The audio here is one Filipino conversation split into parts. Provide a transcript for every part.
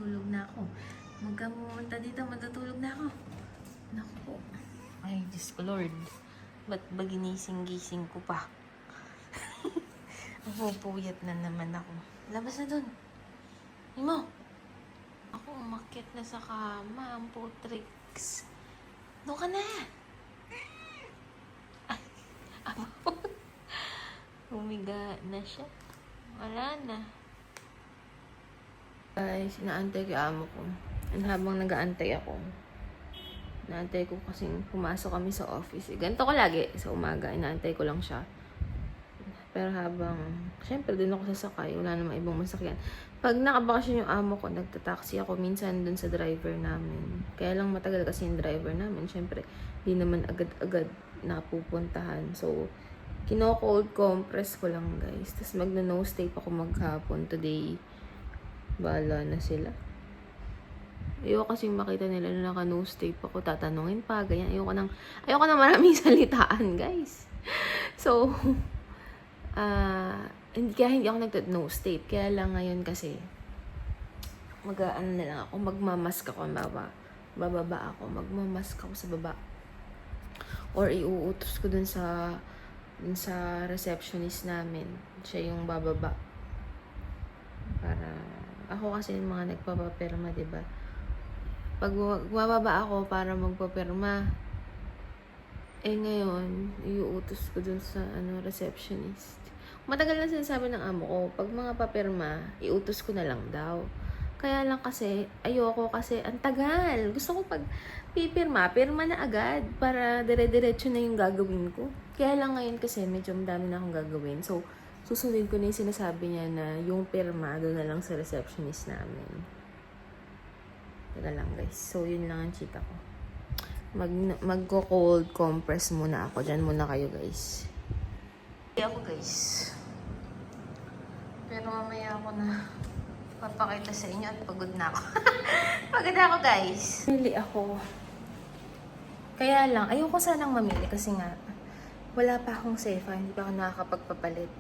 matutulog na ako. Huwag ka pumunta dito, matutulog na ako. Naku po. Ay, Diyos ko Lord. Ba't ba ginising-gising ko pa? Pupuyat na naman ako. Labas na dun. Imo. Ako umakyat na sa kama. Ang putrix. Doon ka na. Ay, amo. Humiga na siya. Wala na. Guys, inaantay ko yung amo ko. And habang nag-aantay ako, inaantay ko kasing pumasok kami sa office. Ganito ko lagi sa umaga. Inaantay ko lang siya. Pero habang, syempre dun ako sasakay, wala namang ibang masakyan. Pag nakabakasyon yung amo ko, nagtataxi ako minsan dun sa driver namin. Kaya lang matagal kasi yung driver namin. Syempre, di naman agad-agad napupuntahan. So, kino-cold compress ko lang guys. Tapos magna-nose tape ako maghapon today. Bahala na sila. Ayoko kasing makita nila na naka-nose tape ako. Tatanungin pa, ganyan. Ayoko nang maraming salitaan guys. So, kaya hindi ako nag-nose tape. Kaya lang ngayon kasi, na lang ako, magmamask ako, bababa ako, magmamask ako sa baba. Or iuutos ko dun sa receptionist namin. Siya yung bababa. Para, ako kasi yung mga nagpapapirma, diba? Pag bababa ako para magpapirma, ngayon, iuutos ko dun sa receptionist. Matagal na sinasabi ng amo ko, pag mga papirma, iutos ko na lang daw. Kaya lang kasi, ayoko kasi, ang tagal. Gusto ko pag pirma na agad para dire-diretso na yung gagawin ko. Kaya lang ngayon kasi, medyo madami na akong gagawin. So, susundin ko na yung sinasabi niya na yung pirma, doon na lang sa receptionist namin. Teka lang guys. So, yun lang ang chika ko. Magko-cold compress muna ako. Diyan muna kayo guys. Ako guys. Pero mamaya ako na papakita sa inyo at pagod na ako. Pagod na ako guys. Mamili ako. Kaya lang, ayoko sanang mamili kasi nga wala pa akong sefa. Hindi pa ako nakakapagpapalit.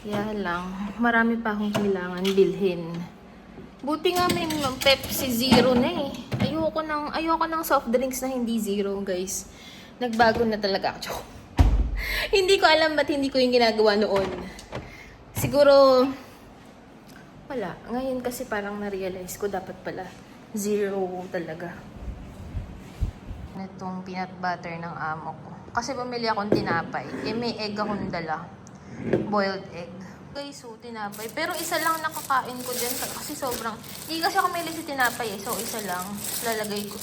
Kaya lang, marami pa akong kailangan bilhin. Buti nga may Pepsi Zero na eh. Ayoko ng soft drinks na hindi zero, guys. Nagbago na talaga ako. Hindi ko alam ba't hindi ko yung ginagawa noon. Siguro, wala. Ngayon kasi parang na-realize ko dapat pala zero talaga. Itong peanut butter ng amo ko. Kasi bumili akong tinapay. May egg akong dala. Boiled egg. Guys, so tinapay. Pero isa lang nakakain ko dyan kasi sobrang, hindi kasi ako mahilig sa tinapay eh. So, isa lang. Lalagay ko.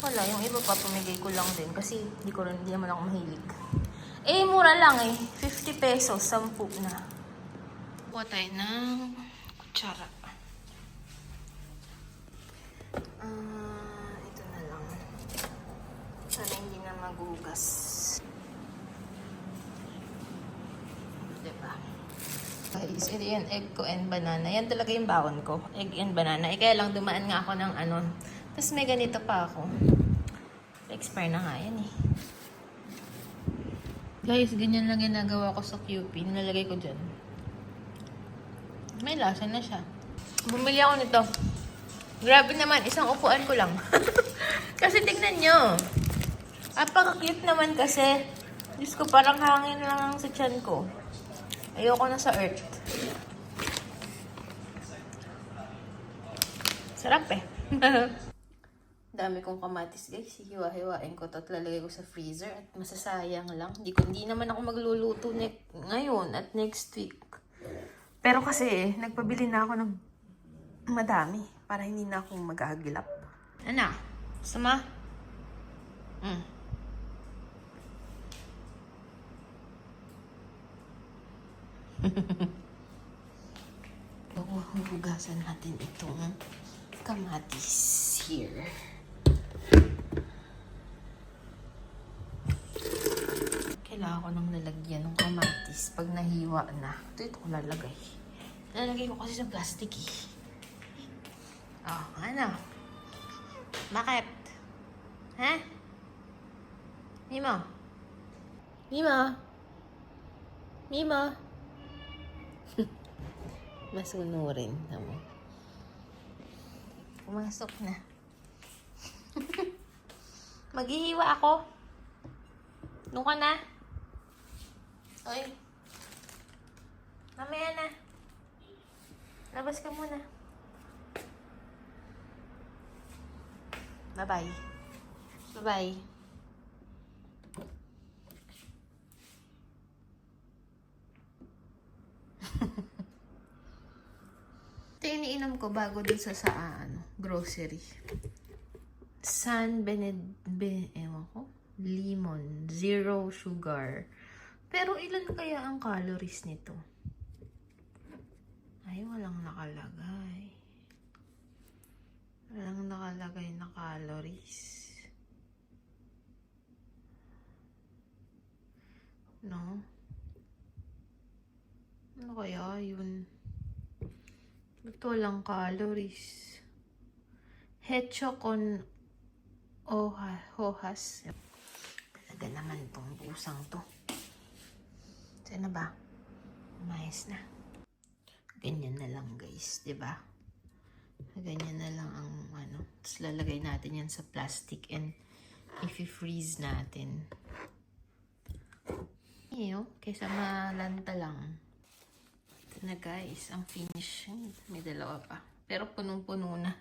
Wala, yung iba pa pamigay ko lang din kasi hindi naman ako mahilig. Mura lang eh. 50 pesos, 10 na. Kuha tayo ng kutsara. Ito na lang. Sana hindi na magugas. Diba? Guys, ito yung egg ko and banana. Yan talaga yung baon ko. Egg and banana. Kaya lang dumaan nga ako ng Tapos may ganito pa ako. Expire na nga yan eh. Guys, ganyan lang ginagawa ko sa QP. Nilalagay ko dyan. May lasa na siya. Bumili ako nito. Grabe naman. Isang upuan ko lang. Kasi tignan nyo. Apaka-cute naman kasi. Diyos ko, parang hangin lang sa tiyan ko. Ayoko na sa earth. Sarap eh. Dami kong kamatis guys. Hiwa-hiwain ko to at lalagay ko sa freezer at masasayang lang. Hindi naman ako magluluto ngayon at next week. Pero kasi nagpabili na ako ng madami para hindi na ako mag-agilap. Ano? Sama? Hugasan natin itong kamatis here. Kailangan ko nang lalagyan ng kamatis pag nahiwa na. Ito ko lalagay. Lalagay ko kasi sa plastic eh. Ano? Bakit? Ha? Mimo? Masunurin. Tama. pumasok na. Maghihiwa ako. Doon ka na. Oy. Mamaya na. Labas ka muna. Bye-bye. Bye-bye. Ito yung iniinom ko bago dun sa grocery. San ewan ko, lemon, 0 sugar. Pero ilan kaya ang calories nito? Ay, walang nakalagay. Walang nakalagay na calories. No? Ano kaya yun? Ito lang calories. Hecho con hojas. Talaga naman tong busang to. Saan na ba? Umayos na. Ganyan na lang guys, 'di ba? Ganyan na lang ang Tapos lalagay natin yan sa plastic and i-freeze natin. Kaysa malanta lang. Ito na guys, ang finish. May dalawa pa. Pero punong-puno na.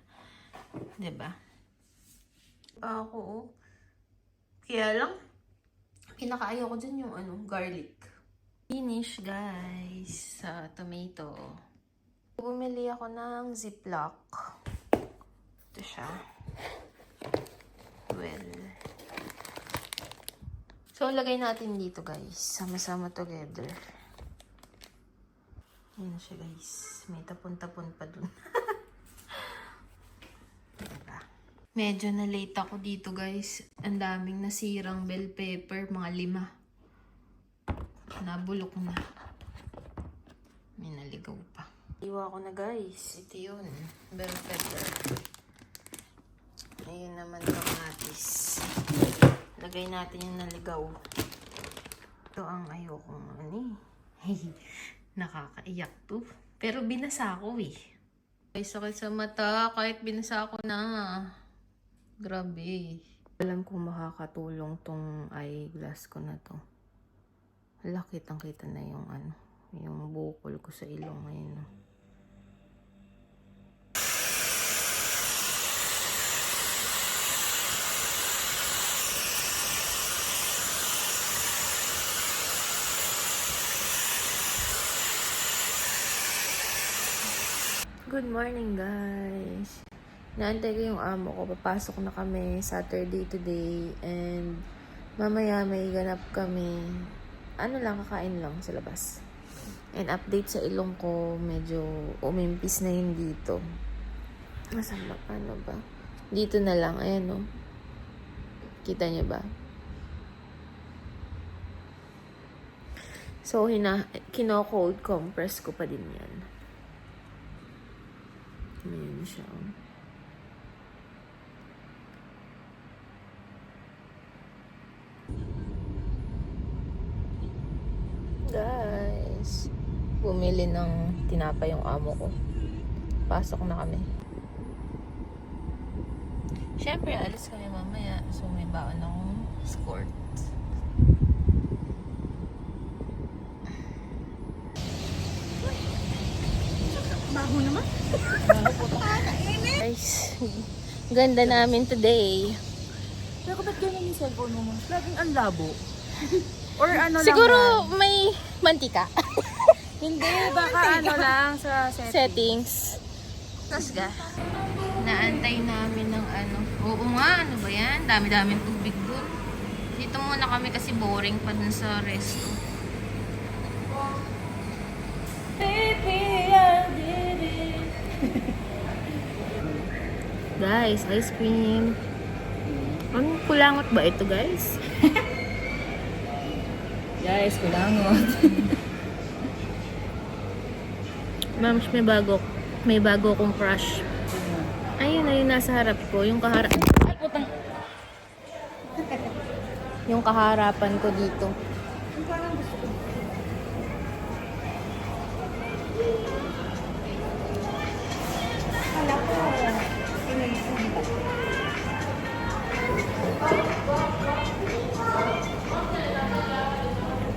'Di ba? Ako, kaya lang, pinakaayaw ko dyan yung garlic. Finish guys sa tomato. Bumili ako ng Ziploc. Ito siya. Well. So, lagay natin dito guys. Sama-sama together. Ayan na siya guys. May tapon-tapon pa dun. Diba? Medyo na late ako dito guys. Ang daming nasirang bell pepper. Mga 5. Nabulok na. May naligaw pa. Iwa ko na guys. Ito yun. Bell pepper. Ayun naman kamatis. Lagay natin yung naligaw. Ito ang ayokong nakakaiyak to. Pero binasa ko eh. Ay, sakit sa mata. Kahit binasa ko na. Grabe. Alam kong makakatulong tong eyeglass ko na to. Hala, kitang-kita na yung yung bukol ko sa ilong ngayon. Good morning guys. Naantay ko yung amo ko. Papasok na kami Saturday today and mamaya may ganap kami. Kakain lang sa labas. And update sa ilong ko, medyo umimpis na yun dito. Masama, paano ba? Dito na lang, ayan o. Kita niyo ba? So, kino-cold compress ko pa din yan. Ayan siya. Guys, bumili ng tinapay yung amo ko. Pasok na kami. Siyempre, alis kami mamaya. So, may baon akong escort. Bago naman. Guys, ganda namin today. Pero ba't ganyan yung cellphone mo? Laging ang labo. Or Siguro lang may mantika. Hindi, baka lang sa Settings. Tapos naantay namin ng Oo nga, ano ba yan? Dami-daming tubig dun. Dito muna kami kasi boring pa dun sa resto. Baby, I did it. Guys, ice cream. Anong kulangot ba ito, guys? Guys, kulangot. Ma'am, may bago akong crush. Ayun, nasa harap ko. Yung yung kaharapan ko dito.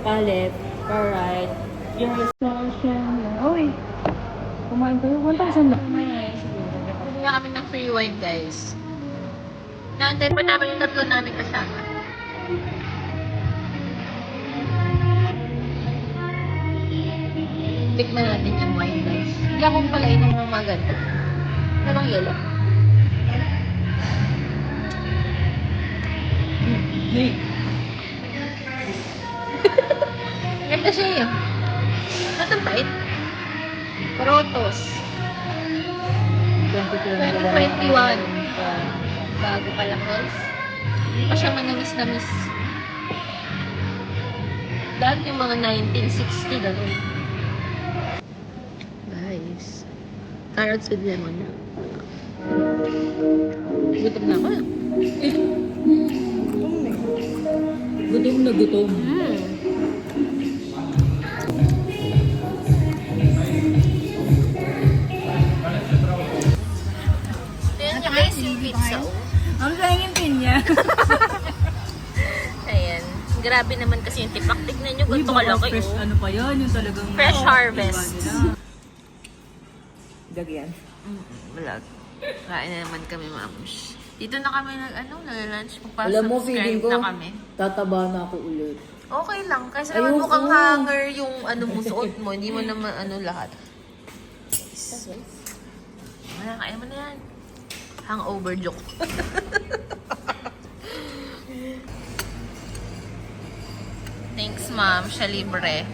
Palette, alright. Yung session. Uy, kumain kayo. 1,000 lang. Hindi nga kami ng free wine, guys. Naantay pa namin yung tatlo namin kasama. Tikman natin yung wine, guys. Hindi akong pala inom ng mga ganito. Anong yelo? Ganda siya yun. Natapait. Protos. 2021. Bago pa lang, guys. Hindi pa siya manamis-namis. Dahil yung mga 1960 gano'n. Guys. Carrots with lemon na. Gutom na ako. Gutom na gutom. Ayan niya guys yung pizza. Ang sayang yung pinya. Ayan. Grabe naman kasi yung tipak. Tignan nyo, ganito kalaki. Fresh ano pa yan? Yung talagang... Fresh harvest. Dagyan. Vlog. Kain na naman kami, mams. Dito na kami nag-lunch. Alam mo, feeling ko, na kami. tataba na ako ulit. Okay lang. Kasi naman Ayoko. mukhang hanger yung mo suot mo. Hindi mo naman lahat. Kaya mo na yan. Hangover joke. Thanks, ma'am. Siya libre.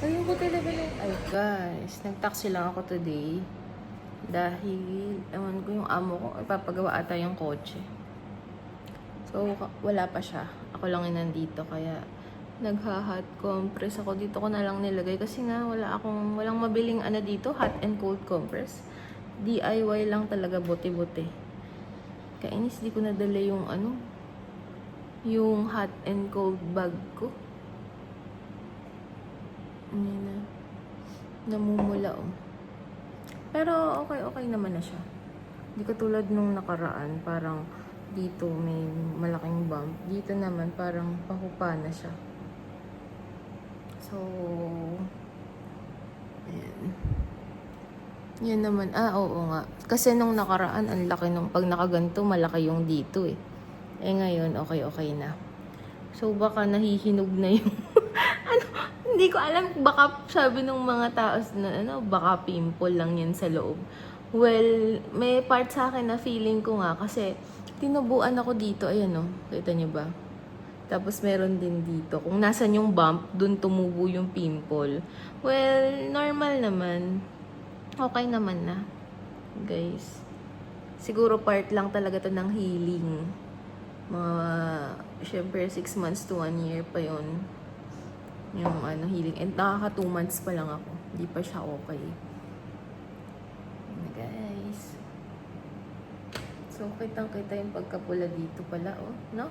Ayun ko talaga na. Ay, guys. Nag-taxi lang ako today. Dahil, ewan ko yung amo ko, ipapagawa ata yung kotse. So, wala pa siya. Ako lang yung nandito. Kaya, nagha-hot compress ako. Dito ko na lang nilagay. Kasi nga, walang mabiling dito. Hot and cold compress. DIY lang talaga, bote-bote. Kainis, di ko nadala yung yung hot and cold bag ko. Ayan na. Namumula, oh. Pero, okay naman na siya. Di katulad nung nakaraan, parang dito may malaking bump. Dito naman, parang pahupa na siya. So, ayan. Yan naman. Oo nga. Kasi nung nakaraan, ang laki nung pag nakaganto, malaki yung dito eh. Eh ngayon, okay na. So, baka nahihinog na yung... hindi ko alam. Baka sabi ng mga tao na baka pimple lang yan sa loob. Well, may part sa akin na feeling ko nga kasi tinubuan ako dito. Ayan kita niyo ba? Tapos meron din dito. Kung nasan yung bump, dun tumubo yung pimple. Well, normal naman. Okay naman na. Guys. Siguro part lang talaga to ng healing. Syempre 6 months to 1 year pa yon yung healing. And nakaka 2 months pa lang ako. Hindi pa siya okay. Guys. So, kitang-kita yung pagkapula dito pala, no?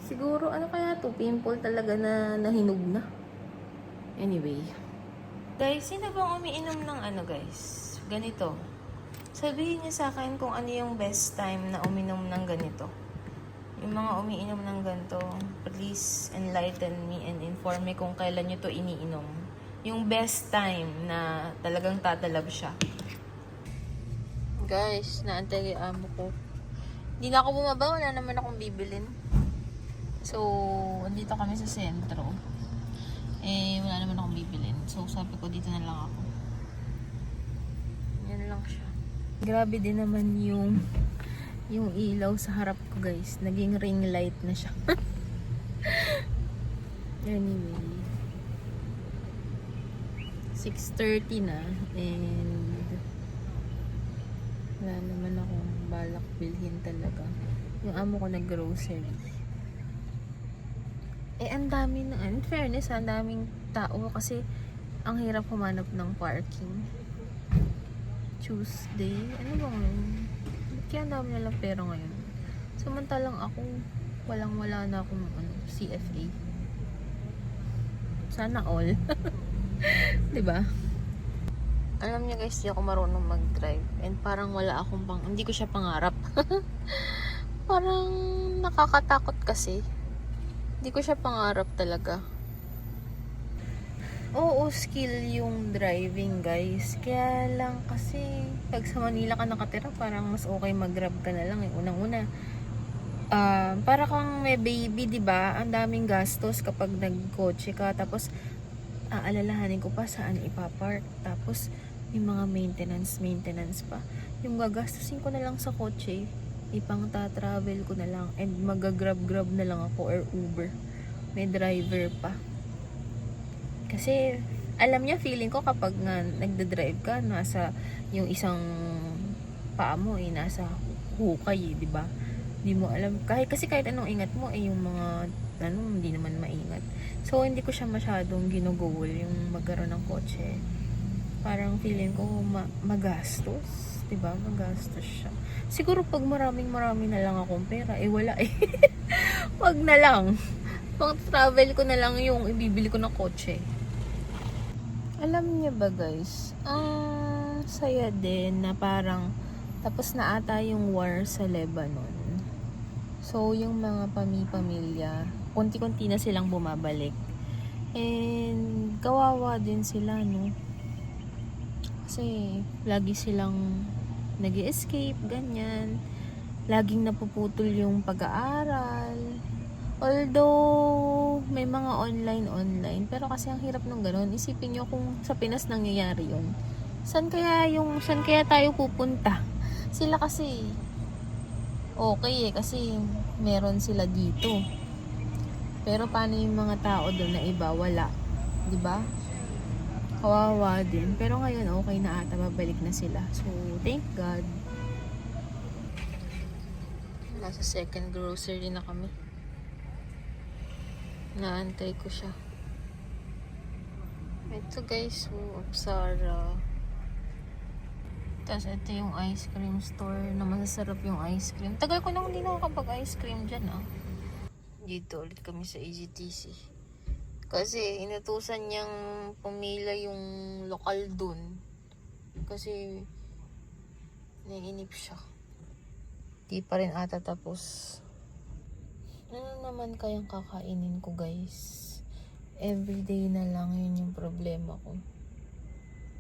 Siguro, kaya to? Pimple talaga na nahinog na. Anyway. Guys, sino bang umiinom ng guys? Ganito. Sabihin niyo sa akin kung ano yung best time na uminom ng ganito. Yung mga umiinom ng ganito, please enlighten me and inform me kung kailan nyo to iniinom. Yung best time na talagang tatalab siya. Guys, naantay yung amo ko. Hindi na ako bumaba, wala naman akong bibilin. So, andito kami sa sentro. Wala naman akong bibilin. So, sabi ko dito na lang ako. Yan lang siya. Grabe din naman yung ilaw sa harap ko, guys. Naging ring light na siya. Anyway. 6:30 na. And wala naman akong balak bilhin talaga. Yung amo ko nag-grocery. Ang dami na. In fairness, ang daming tao kasi ang hirap humanap ng parking. Tuesday. Ano bang kaya ang dami nalang pera ngayon. Samantalang ako, wala na akong CFA. Sana all. Diba? Alam niyo guys, di ako marunong mag-drive. And parang wala akong hindi ko siya pangarap. Parang nakakatakot kasi. Hindi ko siya pangarap talaga. Oo, skill yung driving guys. Kaya lang kasi, pag sa Manila ka nakatira, parang mas okay mag-grab ka na lang eh. Unang-una, para kang may baby, di ba? Ang daming gastos kapag nagkotse ka. Tapos, aalalahanin ko pa saan ipapark. Tapos, yung mga maintenance pa. Yung gagastusin ko na lang sa kotse, ipang ta-travel ko na lang. And magagrab-grab na lang ako or Uber. May driver pa. Kasi, alam niya, feeling ko kapag nga nagda-drive ka, nasa yung isang paa mo nasa hukay, di ba? Hindi mo alam. Kasi kahit anong ingat mo, yung mga, hindi naman maingat. So, hindi ko siya masyadong ginugol yung magkaroon ng kotse. Parang feeling ko magastos. Diba? Magastos siya. Siguro pag marami na lang akong pera, wala eh. Wag na lang. Pang travel ko na lang yung ibibili ko ng kotse. Alam niyo ba guys, ang saya din na parang tapos na ata yung war sa Lebanon. So, yung mga pamilya, konti-konti na silang bumabalik. And, kawawa din sila, no? Kasi, lagi silang nag-escape, ganyan. Laging napuputol yung pag-aaral. Although, may mga online. Pero kasi ang hirap nung ganun. Isipin nyo kung sa Pinas nangyayari yun. Saan kaya tayo pupunta? Sila kasi, okay kasi meron sila dito. Pero paano yung mga tao doon na iba? Wala. Diba? Kawawa din. Pero ngayon, okay na ata. Babalik na sila. So, thank God. Nasa second grocery na kami. Naantay ko siya. Ito guys, Apsara. Tapos ito yung ice cream store na masasarap yung ice cream. Tagal ko nang hindi nakakapag-ice cream dyan Dito ulit kami sa EGTC. Kasi inutusan niyang pumila yung lokal dun. Kasi naiinip siya. Di pa rin ata tapos. Ano naman kayang kakainin ko guys? Everyday na lang yun yung problema ko.